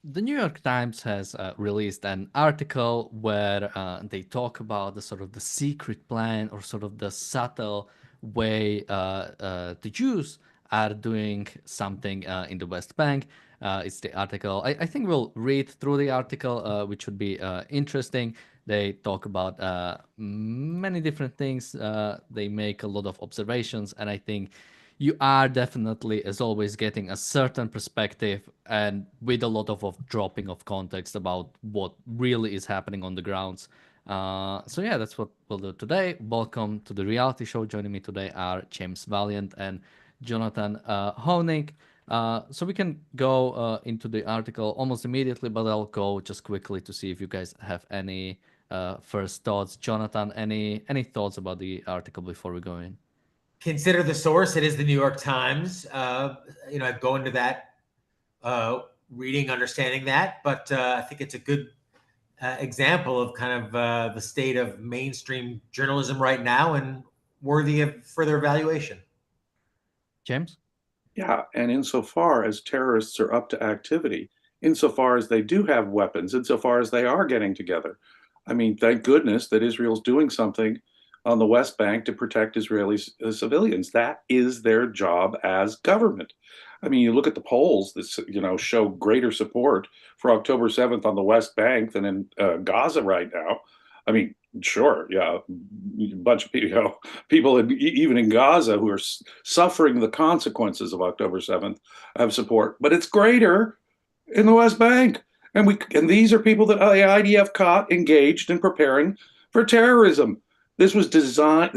The New York Times has released an article where they talk about the sort of the secret plan or sort of the subtle way the Jews are doing something in the West Bank. It's the article. I think we'll read through the article, which would be interesting. They talk about many different things. They make a lot of observations, and I think you are definitely, as always, getting a certain perspective and with a lot of dropping of context about what really is happening on the grounds. So yeah, that's what we'll do today. Welcome to the reality show. Joining me today are James Valiant and Jonathan Honig. So we can go into the article almost immediately, but I'll go just quickly to see if you guys have any first thoughts. Jonathan, any thoughts about the article before we go in? Consider the source. It is the New York Times. I go into that reading, understanding that, but I think it's a good example of kind of the state of mainstream journalism right now and worthy of further evaluation. James? Yeah, and insofar as terrorists are up to activity, insofar as they do have weapons, insofar as they are getting together. I mean, thank goodness that Israel's doing something on the West Bank to protect Israeli civilians. That is their job as government. I mean, you look at the polls that show greater support for October 7th on the West Bank than in Gaza right now. I mean, sure, yeah, a bunch of people even in Gaza who are suffering the consequences of October 7th have support, but it's greater in the West Bank. And these are people that the IDF caught engaged in preparing for terrorism. This was designed.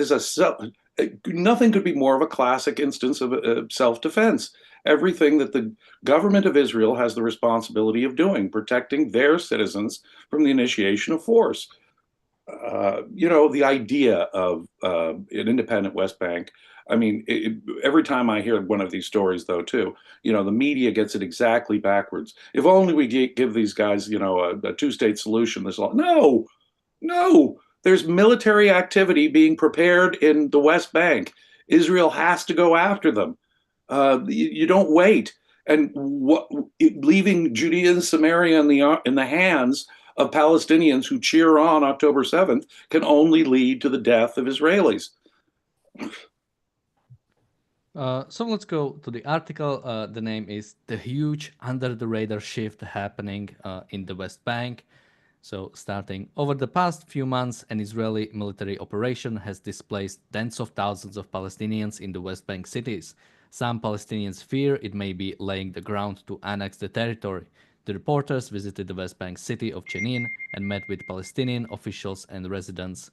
Nothing could be more of a classic instance of self-defense. Everything that the government of Israel has the responsibility of doing, protecting their citizens from the initiation of force. The idea of an independent West Bank. I mean, every time I hear one of these stories, though, too, the media gets it exactly backwards. If only we give these guys, a two-state solution. No. There's military activity being prepared in the West Bank. Israel has to go after them. You don't wait. And leaving Judea and Samaria in the hands of Palestinians who cheer on October 7th can only lead to the death of Israelis. So let's go to the article. The name is The Huge Under the Radar Shift Happening in the West Bank. So, starting over the past few months, an Israeli military operation has displaced tens of thousands of Palestinians in the West Bank cities. Some Palestinians fear it may be laying the ground to annex the territory. The reporters visited the West Bank city of Jenin and met with Palestinian officials and residents.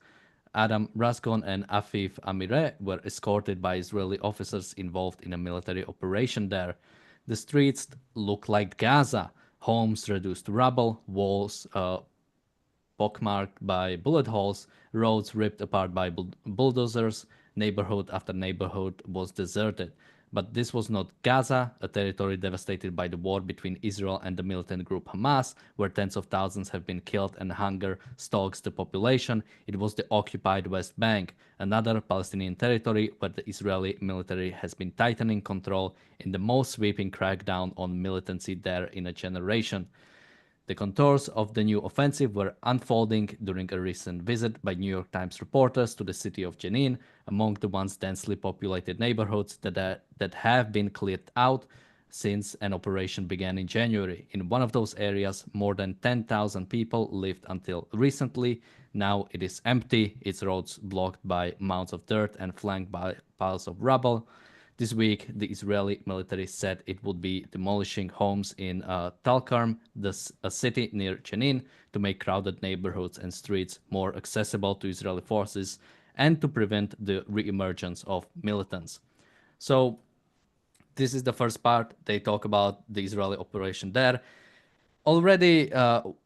Adam Rasgon and Afif Amireh were escorted by Israeli officers involved in a military operation there. The streets look like Gaza, homes reduced to rubble, walls pockmarked by bullet holes, roads ripped apart by bulldozers, neighborhood after neighborhood was deserted. But this was not Gaza, a territory devastated by the war between Israel and the militant group Hamas, where tens of thousands have been killed and hunger stalks the population. It was the occupied West Bank, another Palestinian territory where the Israeli military has been tightening control in the most sweeping crackdown on militancy there in a generation. The contours of the new offensive were unfolding during a recent visit by New York Times reporters to the city of Jenin, among the once densely populated neighborhoods that have been cleared out since an operation began in January. In one of those areas, more than 10,000 people lived until recently. Now it is empty, its roads blocked by mounds of dirt and flanked by piles of rubble. This week, the Israeli military said it would be demolishing homes in Talkarm, a city near Jenin, to make crowded neighborhoods and streets more accessible to Israeli forces and to prevent the re-emergence of militants. So this is the first part. They talk about the Israeli operation there. Already,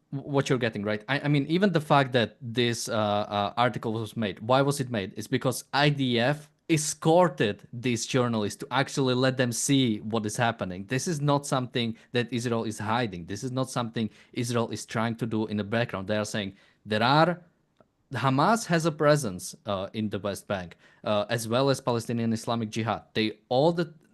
what you're getting, right? I mean, even the fact that this article was made, why was it made? It's because IDF escorted these journalists to actually let them see what is happening. This is not something that Israel is hiding. This is not something Israel is trying to do in the background. They are saying there are Hamas has a presence in the West Bank, as well as Palestinian Islamic Jihad.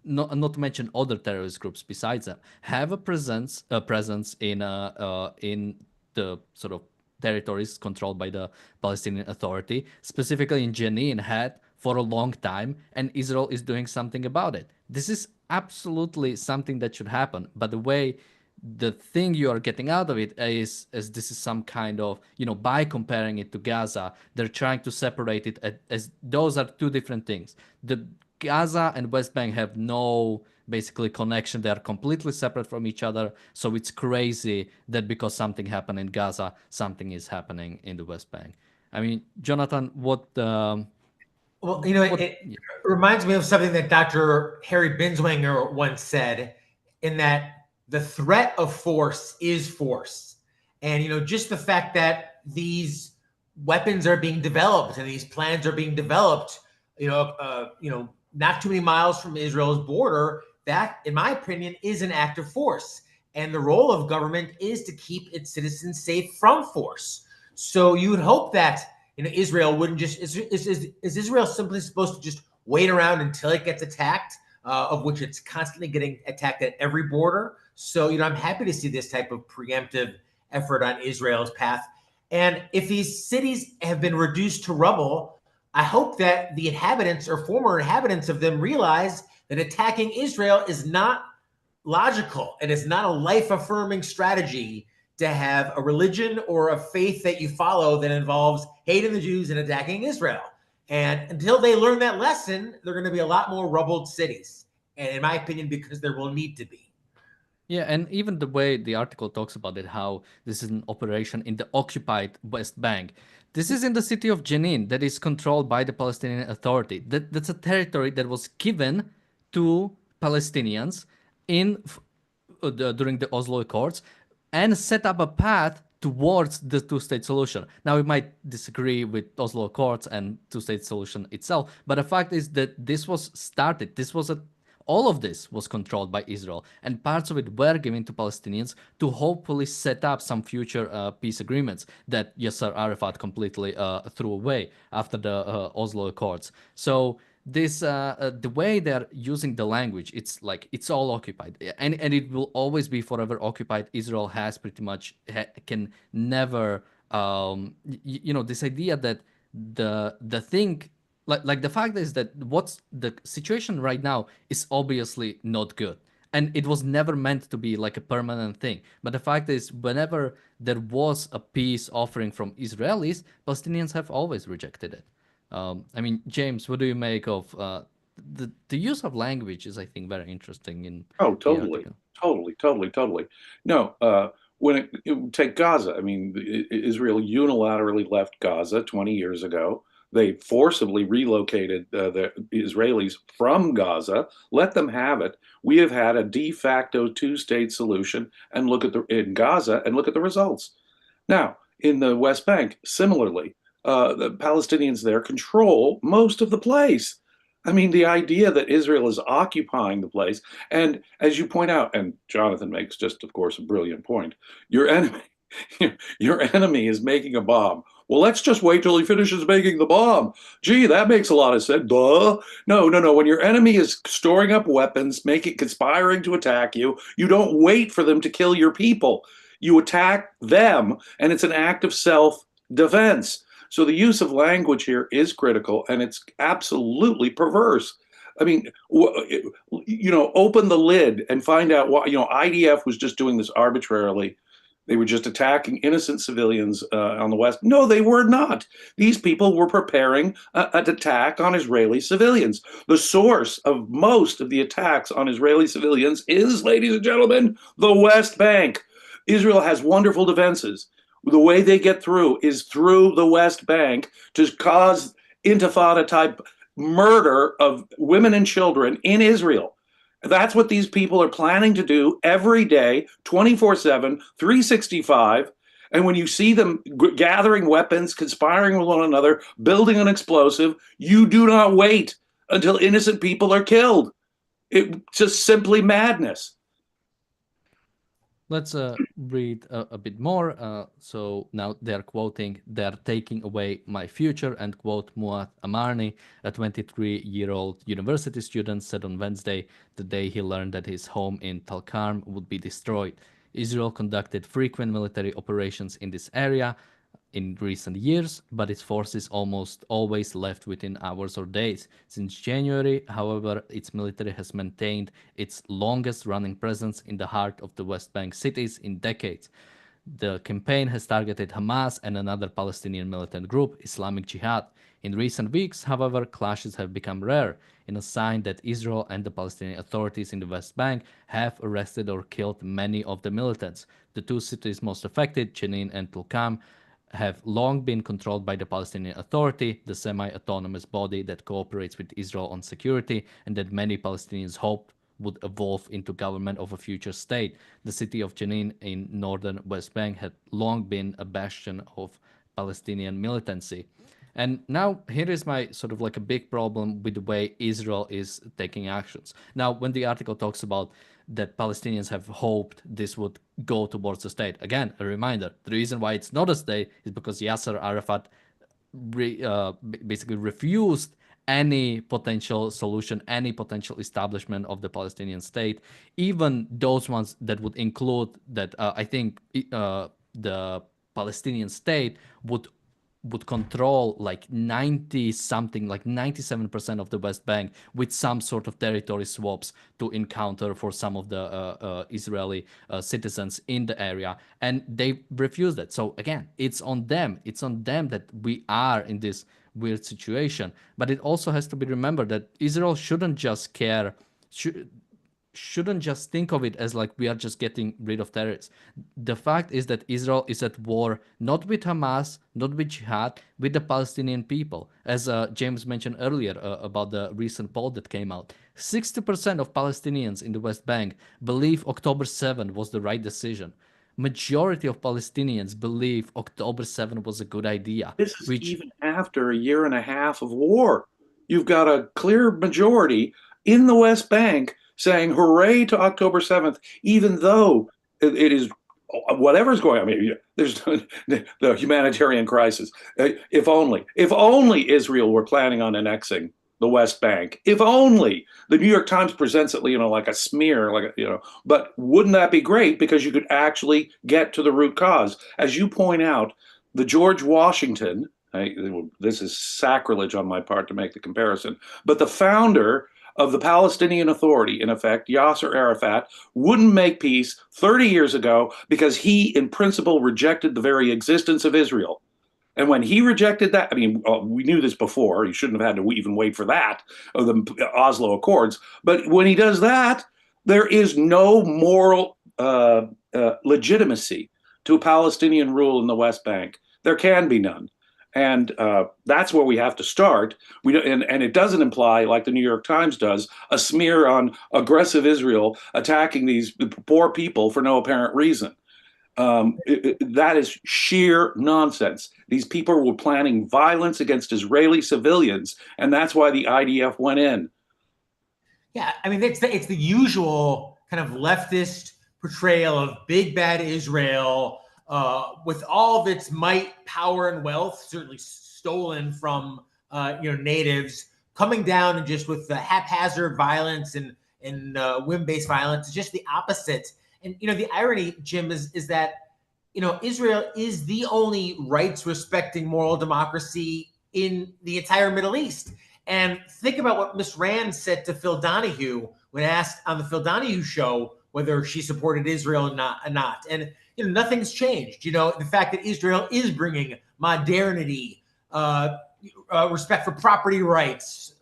not to mention other terrorist groups besides them, have a presence in the sort of territories controlled by the Palestinian Authority, specifically in Jenin, had for a long time, and Israel is doing something about it. This is absolutely something that should happen. But the thing you are getting out of it is this is some kind of, by comparing it to Gaza, they're trying to separate it as those are two different things. The Gaza and West Bank have no basically connection. They are completely separate from each other. So it's crazy that because something happened in Gaza, something is happening in the West Bank. I mean, Jonathan, Well, what it reminds me of something that Dr. Harry Binswanger once said, in that the threat of force is force. And, just the fact that these weapons are being developed and these plans are being developed, not too many miles from Israel's border, that, in my opinion, is an act of force. And the role of government is to keep its citizens safe from force. So you would hope that Israel wouldn't just is Israel simply supposed to just wait around until it gets attacked, of which it's constantly getting attacked at every border. So I'm happy to see this type of preemptive effort on Israel's path. And if these cities have been reduced to rubble, I hope that the inhabitants or former inhabitants of them realize that attacking Israel is not logical and it's not a life-affirming strategy to have a religion or a faith that you follow that involves hating the Jews and attacking Israel. And until they learn that lesson, there are going to be a lot more rubbled cities. And in my opinion, because there will need to be. Yeah, and even the way the article talks about it, how this is an operation in the occupied West Bank. This is in the city of Jenin that is controlled by the Palestinian Authority. That's a territory that was given to Palestinians during the Oslo Accords and set up a path towards the two-state solution. Now, we might disagree with Oslo Accords and two-state solution itself, but the fact is that this was started. All of this was controlled by Israel, and parts of it were given to Palestinians to hopefully set up some future peace agreements that Yasser Arafat completely threw away after the Oslo Accords. So the way they're using the language, it's like it's all occupied, and it will always be forever occupied. Israel has pretty much can never, this idea that the thing. Like the fact is that what's the situation right now is obviously not good. And it was never meant to be like a permanent thing. But the fact is, whenever there was a peace offering from Israelis, Palestinians have always rejected it. I mean, James, what do you make of the use of language is, I think, very interesting in Oh, the totally, article. totally. No, take Gaza, I mean, Israel unilaterally left Gaza 20 years ago. They forcibly relocated the Israelis from Gaza, let them have it. We have had a de facto two-state solution, and in Gaza and look at the results. Now, in the West Bank, similarly, the Palestinians there control most of the place. I mean, the idea that Israel is occupying the place, and as you point out, and Jonathan makes just, of course, a brilliant point, your enemy, your enemy is making a bomb. Well, let's just wait till he finishes making the bomb. Gee, that makes a lot of sense. Duh. No. When your enemy is storing up weapons, conspiring to attack you, you don't wait for them to kill your people. You attack them, and it's an act of self-defense. So the use of language here is critical, and it's absolutely perverse. I mean, open the lid and find out why. IDF was just doing this arbitrarily. They were just attacking innocent civilians on the West. No, they were not. These people were preparing an attack on Israeli civilians. The source of most of the attacks on Israeli civilians is, ladies and gentlemen, the West Bank. Israel has wonderful defenses. The way they get through is through the West Bank to cause intifada-type murder of women and children in Israel. That's what these people are planning to do every day, 24/7, 365. And when you see them gathering weapons, conspiring with one another, building an explosive, you do not wait until innocent people are killed. It's just simply madness. Let's read a bit more. So now they're quoting, "They're taking away my future," and quote, Muad Amarni, a 23-year-old university student, said on Wednesday, the day he learned that his home in Talkarm would be destroyed. Israel conducted frequent military operations in this area in recent years, but its forces almost always left within hours or days. Since January, however, its military has maintained its longest running presence in the heart of the West Bank cities in decades. The campaign has targeted Hamas and another Palestinian militant group, Islamic Jihad. In recent weeks, however, clashes have become rare, in a sign that Israel and the Palestinian authorities in the West Bank have arrested or killed many of the militants. The two cities most affected, Jenin and Tulkam, have long been controlled by the Palestinian Authority, the semi-autonomous body that cooperates with Israel on security, and that many Palestinians hoped would evolve into government of a future state. The city of Jenin in northern West Bank had long been a bastion of Palestinian militancy. And now here is my sort of like a big problem with the way Israel is taking actions. Now, when the article talks about that Palestinians have hoped this would go towards a state, again, a reminder, the reason why it's not a state is because Yasser Arafat basically refused any potential solution, any potential establishment of the Palestinian state, even those ones that would include that I think the Palestinian state would control like 90 something, like 97% of the West Bank with some sort of territory swaps to encounter for some of the Israeli citizens in the area. And they refused it. So again, it's on them. It's on them that we are in this weird situation. But it also has to be remembered that Israel shouldn't just care. Shouldn't just think of it as like we are just getting rid of terrorists. The fact is that Israel is at war not with Hamas, not with Jihad, with the Palestinian people. As James mentioned earlier about the recent poll that came out, 60% of Palestinians in the West Bank believe October 7 was the right decision. Majority of Palestinians believe October 7 was a good idea, This is which even after a year and a half of war. You've got a clear majority in the West Bank saying hooray to October 7th, even though it is whatever's going on. I mean, there's the humanitarian crisis. If only Israel were planning on annexing the West Bank. If only the New York Times presents it, like a smear, but wouldn't that be great? Because you could actually get to the root cause. As you point out, the George Washington, this is sacrilege on my part to make the comparison, but the founder of the Palestinian Authority, in effect, Yasser Arafat, wouldn't make peace 30 years ago because he, in principle, rejected the very existence of Israel. And when he rejected that, I mean, we knew this before. He shouldn't have had to even wait for that, of the Oslo Accords. But when he does that, there is no moral legitimacy to a Palestinian rule in the West Bank. There can be none. And that's where we have to start. And it doesn't imply, like the New York Times does, a smear on aggressive Israel attacking these poor people for no apparent reason. That is sheer nonsense. These people were planning violence against Israeli civilians, and that's why the IDF went in. Yeah, I mean, it's the usual kind of leftist portrayal of big bad Israel, with all of its might, power, and wealth, certainly stolen from natives, coming down and just with the haphazard violence and whim-based violence. It's just the opposite. And the irony, Jim, is that Israel is the only rights-respecting moral democracy in the entire Middle East. And think about what Miss Rand said to Phil Donahue when asked on the Phil Donahue show whether she supported Israel or not. And nothing's changed. The fact that Israel is bringing modernity, respect for property rights,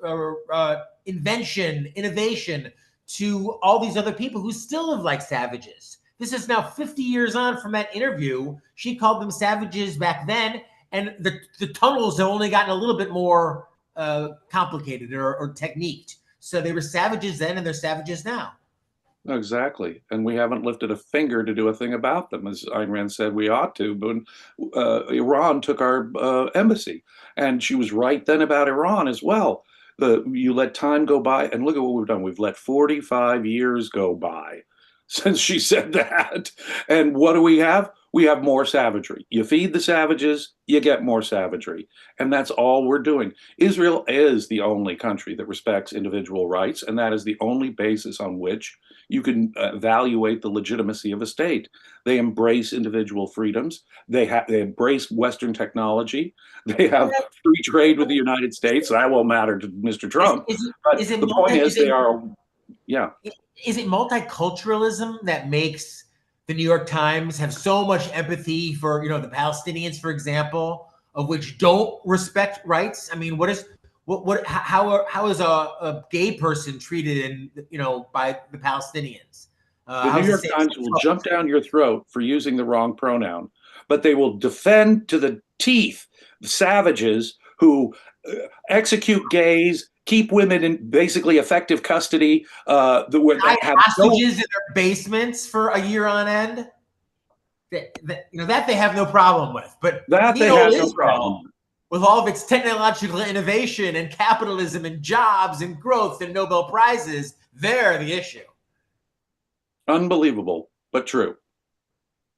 invention, innovation to all these other people who still live like savages. This is now 50 years on from that interview. She called them savages back then, and the tunnels have only gotten a little bit more complicated or techniqued. So they were savages then, and they're savages now. Exactly. And we haven't lifted a finger to do a thing about them, as Ayn Rand said we ought to. But Iran took our embassy, and she was right then about Iran as well. You let time go by, and look at what we've done. We've let 45 years go by since she said that. And what do we have? We have more savagery. You feed the savages, you get more savagery. And that's all we're doing. Israel is the only country that respects individual rights, and that is the only basis on which you can evaluate the legitimacy of a state. They embrace individual freedoms. They embrace Western technology. They have free trade with the United States. That won't matter to Mr. Trump. But the point is, they are, yeah. Is it multiculturalism that makes the New York Times have so much empathy for, the Palestinians, for example, of which don't respect rights? I mean, how is a gay person treated by the Palestinians? The New York Times will jump down your throat for using the wrong pronoun, but they will defend to the teeth the savages who execute gays, keep women in basically effective custody. Hide hostages in their basements for a year on end. That they have no problem with, but that they have no problem with all of its technological innovation and capitalism and jobs and growth and Nobel Prizes, they're the issue. Unbelievable, but true.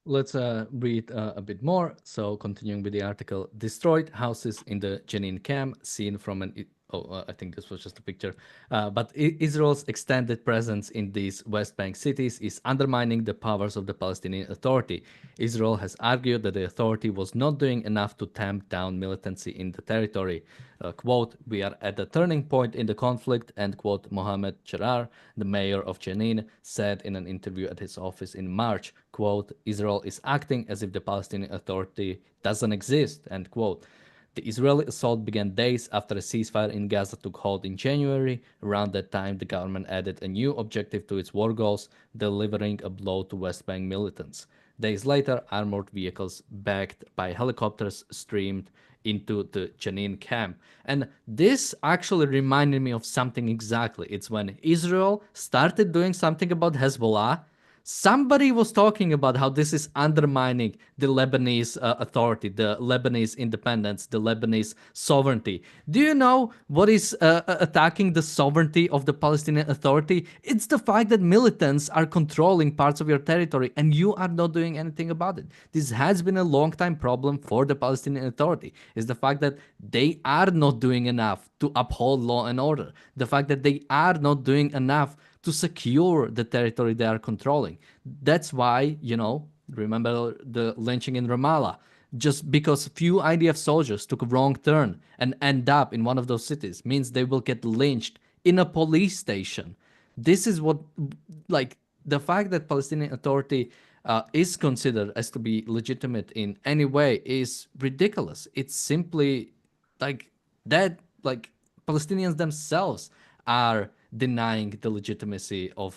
Let's read a bit more. So continuing with the article, destroyed houses in the Jenin camp seen from an... I think this was just a picture. But Israel's extended presence in these West Bank cities is undermining the powers of the Palestinian Authority. Israel has argued that the authority was not doing enough to tamp down militancy in the territory. Quote, we are at a turning point in the conflict, end quote, Mohammed Cherar, the mayor of Jenin, said in an interview at his office in March. Quote, Israel is acting as if the Palestinian Authority doesn't exist, end quote. The Israeli assault began days after a ceasefire in Gaza took hold in January. Around that time, the government added a new objective to its war goals, delivering a blow to West Bank militants. Days later, armored vehicles backed by helicopters streamed into the Jenin camp. And this actually reminded me of something exactly. It's when Israel started doing something about Hezbollah. Somebody was talking about how this is undermining the Lebanese authority, the Lebanese independence, the Lebanese sovereignty. Do you know what is attacking the sovereignty of the Palestinian Authority? It's the fact that militants are controlling parts of your territory and you are not doing anything about it. This has been a long time problem for the Palestinian Authority. It's the fact that they are not doing enough to uphold law and order. The fact that they are not doing enough to secure the territory they are controlling. That's why, remember the lynching in Ramallah. Just because few IDF soldiers took a wrong turn and end up in one of those cities means they will get lynched in a police station. This is what, the fact that Palestinian Authority is considered as to be legitimate in any way is ridiculous. It's simply that Palestinians themselves are denying the legitimacy of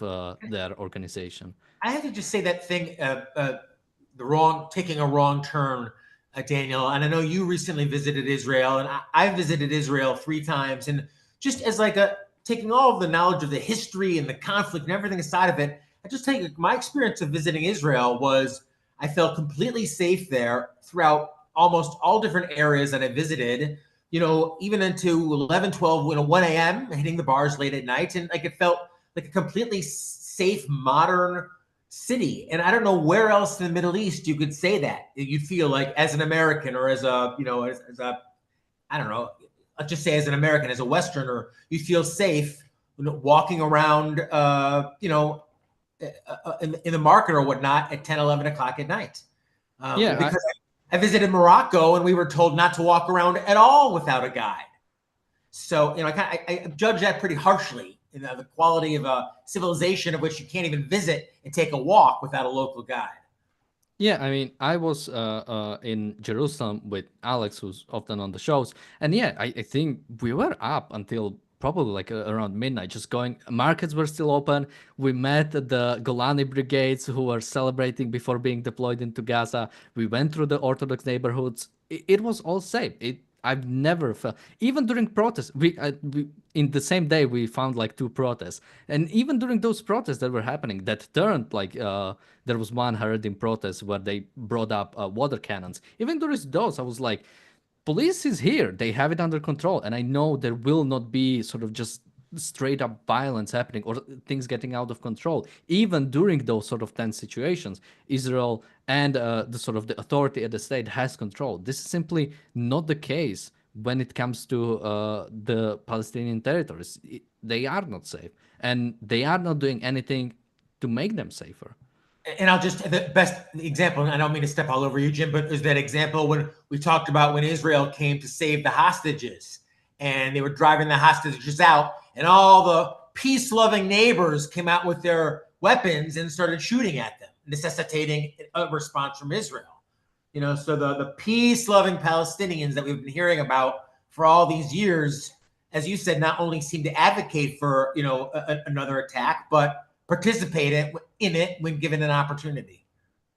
their organization. I have to just say that thing, taking a wrong turn, Daniel. And I know you recently visited Israel, and I visited Israel 3 times. And just as taking all of the knowledge of the history and the conflict and everything aside of it, I just take my experience of visiting Israel was I felt completely safe there throughout almost all different areas that I visited. Even into 11, 12, 1 a.m., hitting the bars late at night. And it felt like a completely safe, modern city. And I don't know where else in the Middle East you could say that. You feel like as an American or as a, I don't know, let's just say as an American, as a Westerner, you feel safe walking around, in the market or whatnot at 10, 11 o'clock at night. Because I visited Morocco and we were told not to walk around at all without a guide. So, I judge that pretty harshly. The quality of a civilization of which you can't even visit and take a walk without a local guide. Yeah, I mean, I was in Jerusalem with Alex, who's often on the shows. And yeah, I think we were up until probably around midnight, just going. Markets were still open. We met the Golani brigades who were celebrating before being deployed into Gaza. We went through the Orthodox neighborhoods. It was all safe. I've never felt, even during protests, we in the same day we found 2 protests, and even during those protests that were happening that turned there was one Haredim protest where they brought up water cannons. Even during those, I was like, police is here. They have it under control. And I know there will not be sort of just straight up violence happening or things getting out of control. Even during those sort of tense situations, Israel and the sort of the authority at the state has control. This is simply not the case when it comes to the Palestinian territories. They are not safe, and they are not doing anything to make them safer. And I'll just, the best example, and I don't mean to step all over you, Jim, but is that example when we talked about when Israel came to save the hostages and they were driving the hostages out, and all the peace-loving neighbors came out with their weapons and started shooting at them, necessitating a response from Israel. You know, so the peace-loving Palestinians that we've been hearing about for all these years, as you said, not only seem to advocate for, you know, another attack, but participate in it when given an opportunity.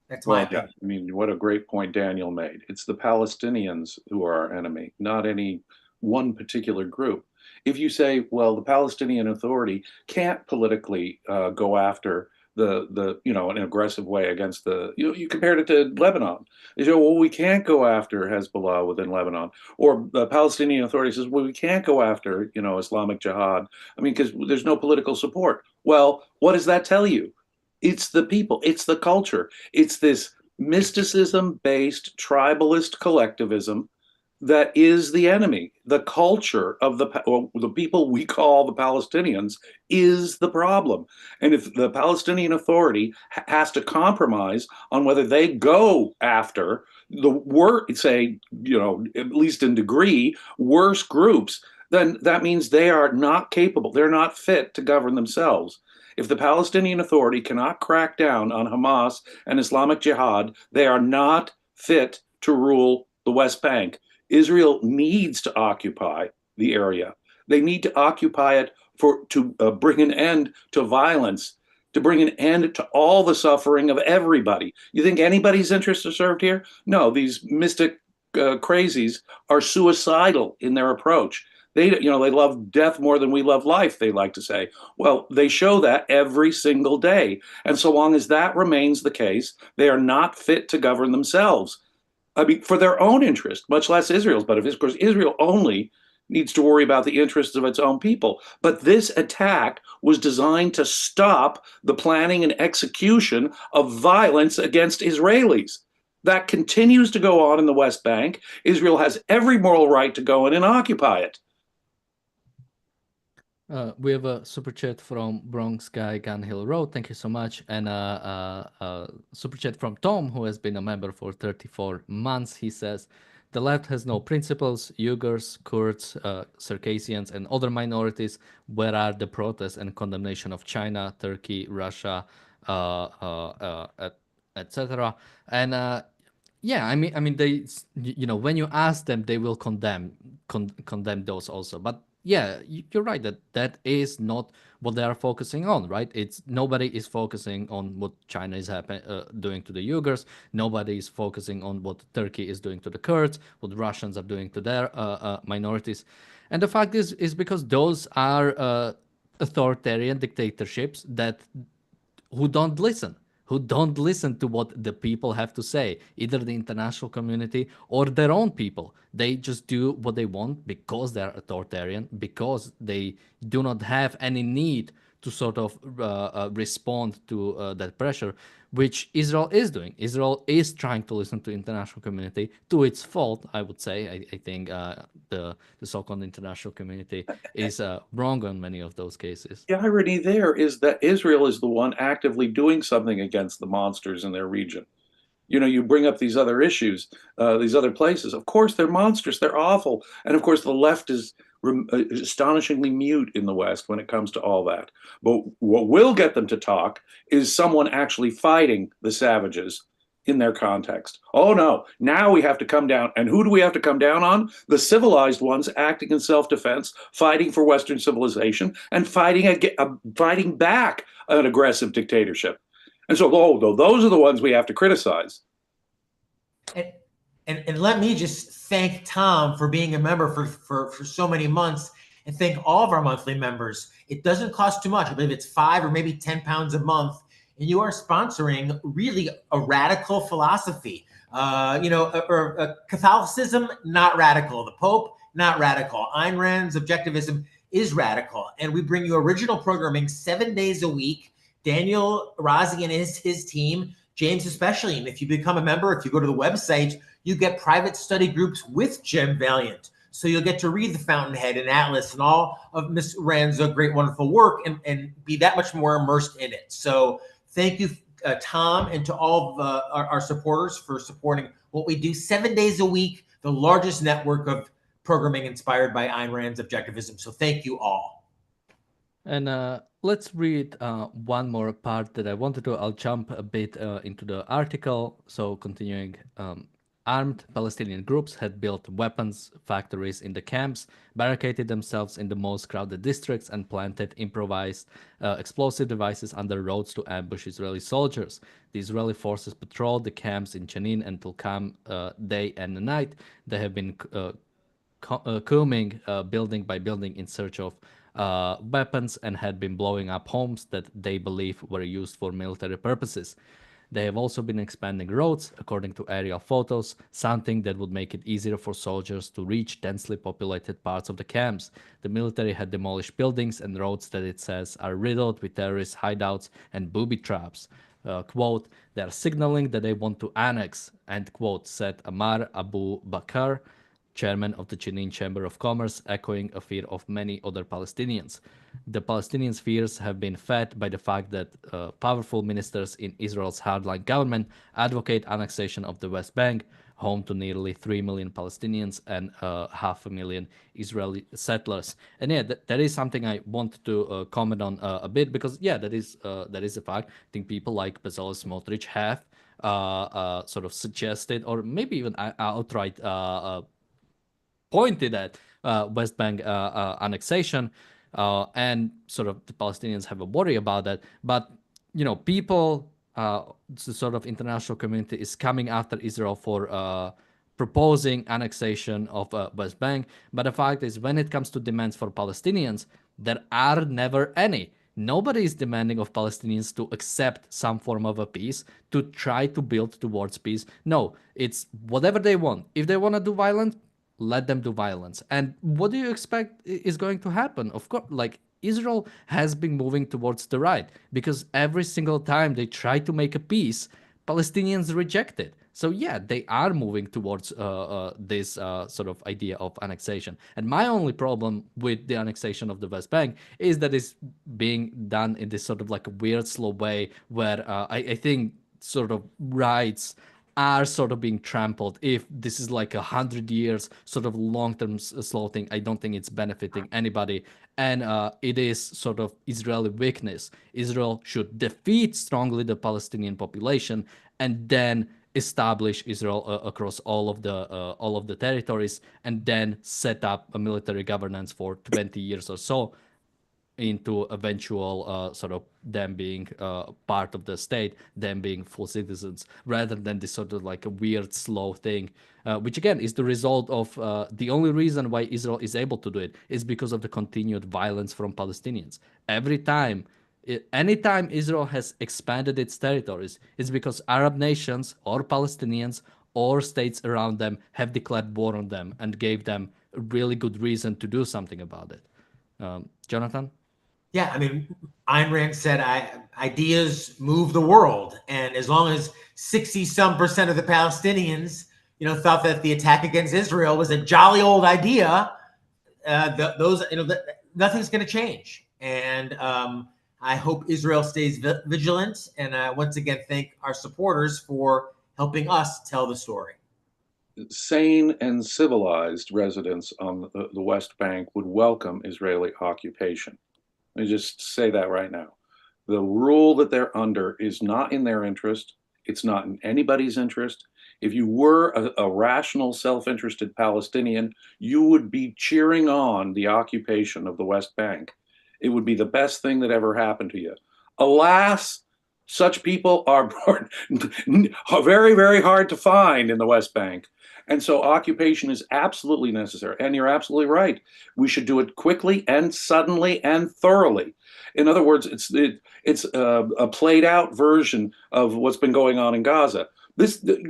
That's my opinion. I mean, what a great point Daniel made. It's the Palestinians who are our enemy, not any one particular group. If you say, well, the Palestinian Authority can't politically go after the you know, an aggressive way against the, you compared it to Lebanon. You say, well, we can't go after Hezbollah within Lebanon, or the Palestinian Authority says, well, we can't go after, you know, Islamic Jihad. I mean, because there's no political support. Well, what does that tell you? It's the people, it's the culture, it's this mysticism-based tribalist collectivism that is the enemy. The culture of the people we call the Palestinians is the problem. And if the Palestinian Authority has to compromise on whether they go after the worst, say, you know, at least in degree, worse groups, then that means they are not capable, they're not fit to govern themselves. If the Palestinian Authority cannot crack down on Hamas and Islamic Jihad, they are not fit to rule the West Bank. Israel needs to occupy the area. They need to occupy it to bring an end to violence, to bring an end to all the suffering of everybody. You think anybody's interests are served here? No, these mystic crazies are suicidal in their approach. They, you know, they love death more than we love life, they like to say. Well, they show that every single day. And so long as that remains the case, they are not fit to govern themselves. I mean, for their own interest, much less Israel's. But of course, Israel only needs to worry about the interests of its own people. But this attack was designed to stop the planning and execution of violence against Israelis. That continues to go on in the West Bank. Israel has every moral right to go in and occupy it. We have a super chat from Bronx Guy Gun Hill Road. Thank you so much. And super chat from Tom, who has been a member for 34 months. He says, the left has no principles. Uyghurs, Kurds, Circassians, and other minorities. Where are the protests and condemnation of China, Turkey, Russia, etc.? And yeah, I mean, they, you know, when you ask them, they will condemn those also. But yeah, you're right that is not what they are focusing on, right? It's nobody is focusing on what China is doing to the Uyghurs. Nobody is focusing on what Turkey is doing to the Kurds, what Russians are doing to their minorities. And the fact is because those are authoritarian dictatorships who don't listen to what the people have to say, either the international community or their own people. They just do what they want because they're authoritarian, because they do not have any need to sort of respond to that pressure, which Israel is doing. Israel is trying to listen to international community to its fault, I would say. I think the so-called international community is wrong on many of those cases. The irony there is that Israel is the one actively doing something against the monsters in their region. You know, you bring up these other issues, these other places. Of course, they're monsters. They're awful. And of course, the left is astonishingly mute in the West when it comes to all that. But what will get them to talk is someone actually fighting the savages in their context. Oh, no, now we have to come down. And who do we have to come down on? The civilized ones acting in self-defense, fighting for Western civilization, and fighting back an aggressive dictatorship. And so, those are the ones we have to criticize. And let me just thank Tom for being a member for so many months, and thank all of our monthly members. It doesn't cost too much. I believe it's £5 or maybe £10 a month. And you are sponsoring really a radical philosophy. Catholicism, not radical. The Pope, not radical. Ayn Rand's objectivism is radical. And we bring you original programming 7 days a week. Daniel Razi and his team, James especially. And if you become a member, if you go to the website, you get private study groups with Jim Valiant. So you'll get to read The Fountainhead and Atlas and all of Miss Rand's great, wonderful work and be that much more immersed in it. So thank you, Tom, and to all of our supporters for supporting what we do 7 days a week, the largest network of programming inspired by Ayn Rand's objectivism. So thank you all. And let's read one more part that I wanted to. I'll jump a bit into the article. So continuing, armed Palestinian groups had built weapons factories in the camps, barricaded themselves in the most crowded districts, and planted improvised explosive devices under roads to ambush Israeli soldiers. The Israeli forces patrolled the camps in Jenin and Tulkam day and night. They have been combing building by building in search of weapons and had been blowing up homes that they believe were used for military purposes. They have also been expanding roads, according to aerial photos, something that would make it easier for soldiers to reach densely populated parts of the camps. The military had demolished buildings and roads that it says are riddled with terrorist hideouts and booby traps. Quote, they are signaling that they want to annex, end quote, said Amar Abu Bakr, chairman of the Jenin Chamber of Commerce, echoing a fear of many other Palestinians. The Palestinians' fears have been fed by the fact that powerful ministers in Israel's hardline government advocate annexation of the West Bank, home to nearly 3 million Palestinians and 500,000 Israeli settlers. And yeah, that is something I want to comment on a bit, because yeah, that is a fact. I think people like Bezalel Smotrich have sort of suggested, or maybe even outright pointed at West Bank annexation, and sort of the Palestinians have a worry about that. But, you know, people, the sort of international community is coming after Israel for proposing annexation of West Bank. But the fact is, when it comes to demands for Palestinians, there are never any. Nobody is demanding of Palestinians to accept some form of a peace, to try to build towards peace. No, it's whatever they want. If they want to do violence, let them do violence. And what do you expect is going to happen? Of course, like, Israel has been moving towards the right, because every single time they try to make a peace, Palestinians reject it. So yeah, they are moving towards this sort of idea of annexation. And my only problem with the annexation of the West Bank is that it's being done in this sort of like a weird, slow way, where I think sort of rights are sort of being trampled. If this is like 100 years sort of long-term slow thing, I don't think it's benefiting anybody. And it is sort of Israeli weakness. Israel should defeat strongly the Palestinian population and then establish Israel across all of the territories, and then set up a military governance for 20 years or so, into eventual sort of them being part of the state, them being full citizens, rather than this sort of like a weird, slow thing, which again is the result of the only reason why Israel is able to do it is because of the continued violence from Palestinians. Every time, anytime Israel has expanded its territories, it's because Arab nations or Palestinians or states around them have declared war on them and gave them a really good reason to do something about it. Jonathan? Yeah, I mean, Ayn Rand said, ideas move the world. And as long as 60-some% of the Palestinians, thought that the attack against Israel was a jolly old idea, nothing's going to change. And I hope Israel stays vigilant. And I once again thank our supporters for helping us tell the story. Sane and civilized residents on the West Bank would welcome Israeli occupation. Let me just say that right now. The rule that they're under is not in their interest. It's not in anybody's interest. If you were a rational, self-interested Palestinian, you would be cheering on the occupation of the West Bank. It would be the best thing that ever happened to you. Alas, such people are very, very hard to find in the West Bank. And so occupation is absolutely necessary. And you're absolutely right. We should do it quickly and suddenly and thoroughly. In other words, it's a played out version of what's been going on in Gaza.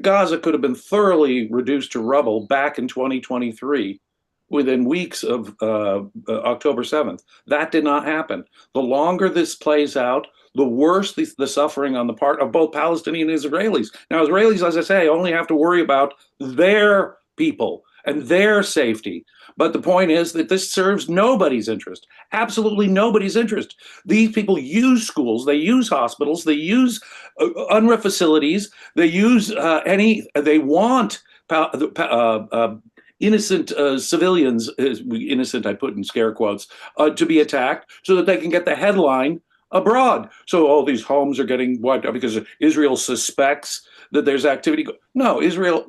Gaza could have been thoroughly reduced to rubble back in 2023 within weeks of October 7th. That did not happen. The longer this plays out, the worse the suffering on the part of both Palestinian and Israelis. Now, Israelis, as I say, only have to worry about their people and their safety. But the point is that this serves nobody's interest, absolutely nobody's interest. These people use schools, they use hospitals, they use UNRWA facilities, they use they want innocent civilians, innocent I put in scare quotes, to be attacked so that they can get the headline abroad. So all these homes are getting wiped out because Israel suspects that there's activity. No, Israel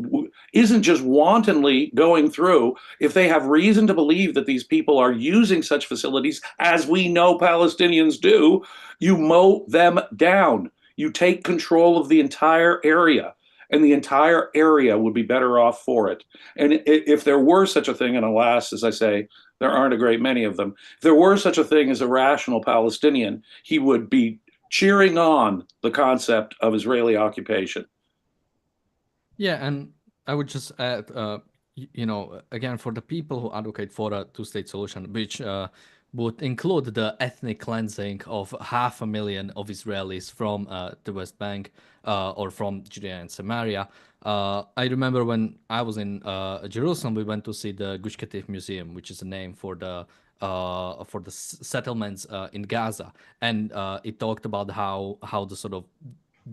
isn't just wantonly going through. If they have reason to believe that these people are using such facilities, as we know Palestinians do, you mow them down. You take control of the entire area, and the entire area would be better off for it. And if there were such a thing, and alas, as I say, there aren't a great many of them, if there were such a thing as a rational Palestinian, he would be cheering on the concept of Israeli occupation. Yeah, and I would just add, again, for the people who advocate for a two-state solution, which would include the ethnic cleansing of 500,000 of Israelis from the West Bank or from Judea and Samaria. I remember when I was in Jerusalem, we went to see the Gush Katif Museum, which is a name for the settlements in Gaza, and it talked about how the sort of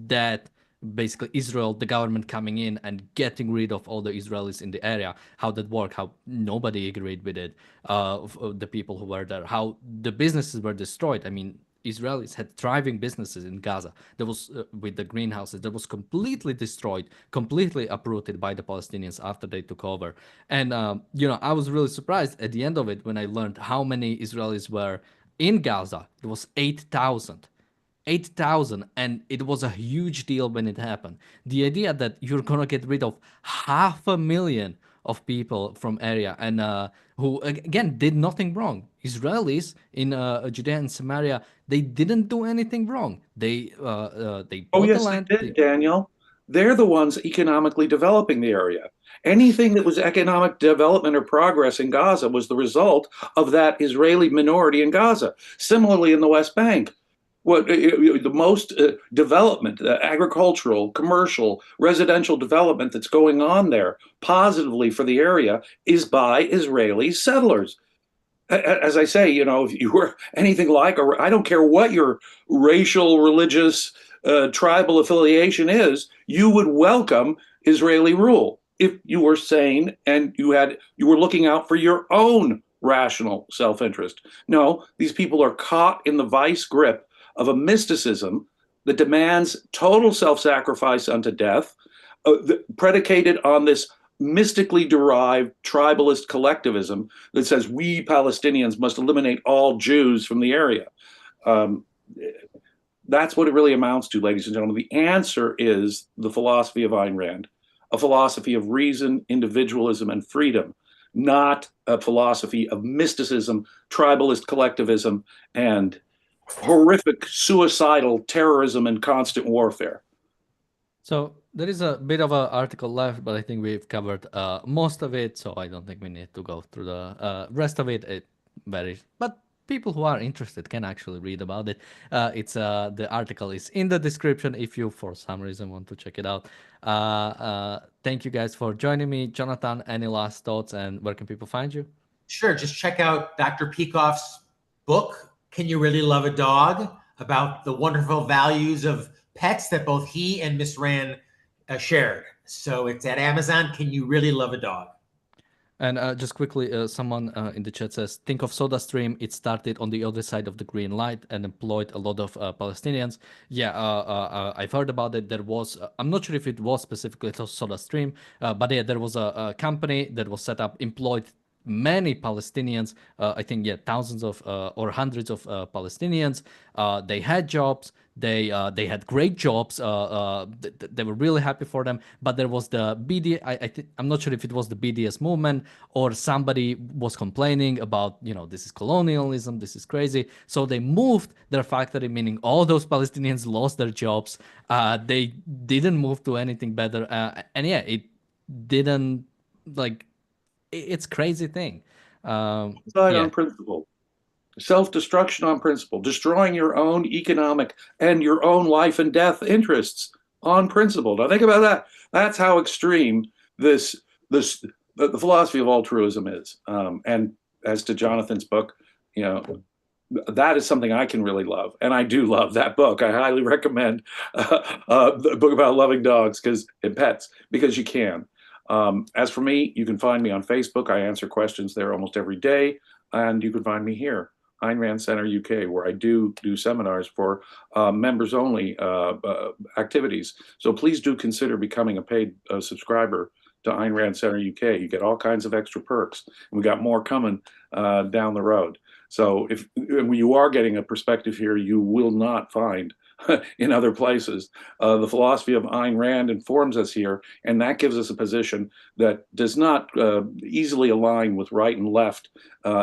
that basically Israel, the government coming in and getting rid of all the Israelis in the area, how that worked, how nobody agreed with it, the people who were there, how the businesses were destroyed. I mean, Israelis had thriving businesses in Gaza. That was with the greenhouses that was completely destroyed, completely uprooted by the Palestinians after they took over. And I was really surprised at the end of it when I learned how many Israelis were in Gaza. It was 8,000. 8,000, and it was a huge deal when it happened. The idea that you're gonna get rid of 500,000 of people from area and who again did nothing wrong. Israelis in Judea and Samaria, they didn't do anything wrong. They Oh, bought the yes, they land. did, Daniel. They're the ones economically developing the area. Anything that was economic development or progress in Gaza was the result of that Israeli minority in Gaza. Similarly, in the West Bank, the most development, agricultural, commercial, residential development that's going on there positively for the area is by Israeli settlers. As I say, if you were anything like, I don't care what your racial, religious, tribal affiliation is, you would welcome Israeli rule if you were sane and you were looking out for your own rational self-interest. No, these people are caught in the vice grip of a mysticism that demands total self-sacrifice unto death, predicated on this mystically derived tribalist collectivism that says we Palestinians must eliminate all Jews from the area. That's what it really amounts to, ladies and gentlemen. The answer is the philosophy of Ayn Rand, a philosophy of reason, individualism, and freedom, not a philosophy of mysticism, tribalist collectivism, and horrific suicidal terrorism and constant warfare. So there is a bit of an article left, but I think we've covered most of it, so I don't think we need to go through the rest of it. But people who are interested can actually read about it. The article is in the description if you, for some reason, want to check it out. Thank you guys for joining me. Jonathan, any last thoughts, and where can people find you? Sure, just check out Dr. Peikoff's book, Can You Really Love a Dog? About the wonderful values of pets that both he and Miss Rand shared. So it's at Amazon. Can You Really Love a Dog? And just quickly, someone in the chat says, think of SodaStream. It started on the other side of the green light and employed a lot of Palestinians. Yeah, I've heard about it. There was, I'm not sure if it was specifically SodaStream, but yeah, there was a company that was set up, employed many Palestinians, I think, yeah, thousands of or hundreds of Palestinians. They had jobs. They had great jobs. They were really happy for them. But there was the I'm not sure if it was the BDS movement or somebody was complaining about, this is colonialism. This is crazy. So they moved their factory, meaning all those Palestinians lost their jobs. They didn't move to anything better. And yeah, it didn't It's crazy thing. Side Yeah. on principle. Self-destruction on principle, destroying your own economic and your own life and death interests on principle. Now think about that. That's how extreme this the philosophy of altruism is. And as to Jonathan's book, you know, that is something I can really love, and I do love that book. I highly recommend the book about loving dogs because and pets because you can. As for me, you can find me on Facebook. I answer questions there almost every day, and you can find me here, Ayn Rand Center UK, where I do seminars for members only activities. So please do consider becoming a paid subscriber to Ayn Rand Center UK. You get all kinds of extra perks, and we got more coming down the road. So if when you are getting a perspective here, you will not find in other places. The philosophy of Ayn Rand informs us here, and that gives us a position that does not easily align with right and left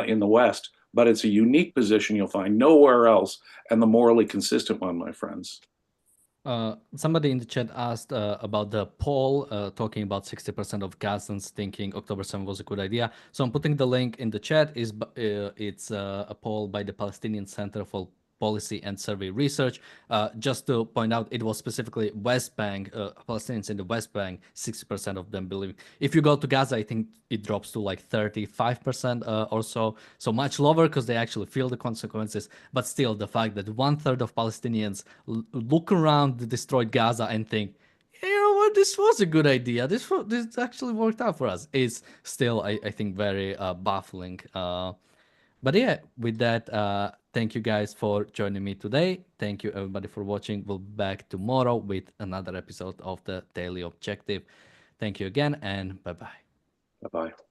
in the West, but it's a unique position you'll find nowhere else, and the morally consistent one, my friends. Somebody in the chat asked about the poll, talking about 60% of Gazans thinking October 7 was a good idea. So I'm putting the link in the chat. It's a poll by the Palestinian Center for Policy and Survey Research. Just to point out, it was specifically West Bank, Palestinians in the West Bank, 60% of them believe. If you go to Gaza, I think it drops to like 35% or so. So much lower because they actually feel the consequences. But still, the fact that 1/3 of Palestinians look around the destroyed Gaza and think, you know what, this was a good idea. This actually worked out for us. Is still, I think, very baffling. But yeah, with that, thank you guys for joining me today. Thank you everybody for watching. We'll be back tomorrow with another episode of the Daily Objective. Thank you again, and bye bye. Bye bye.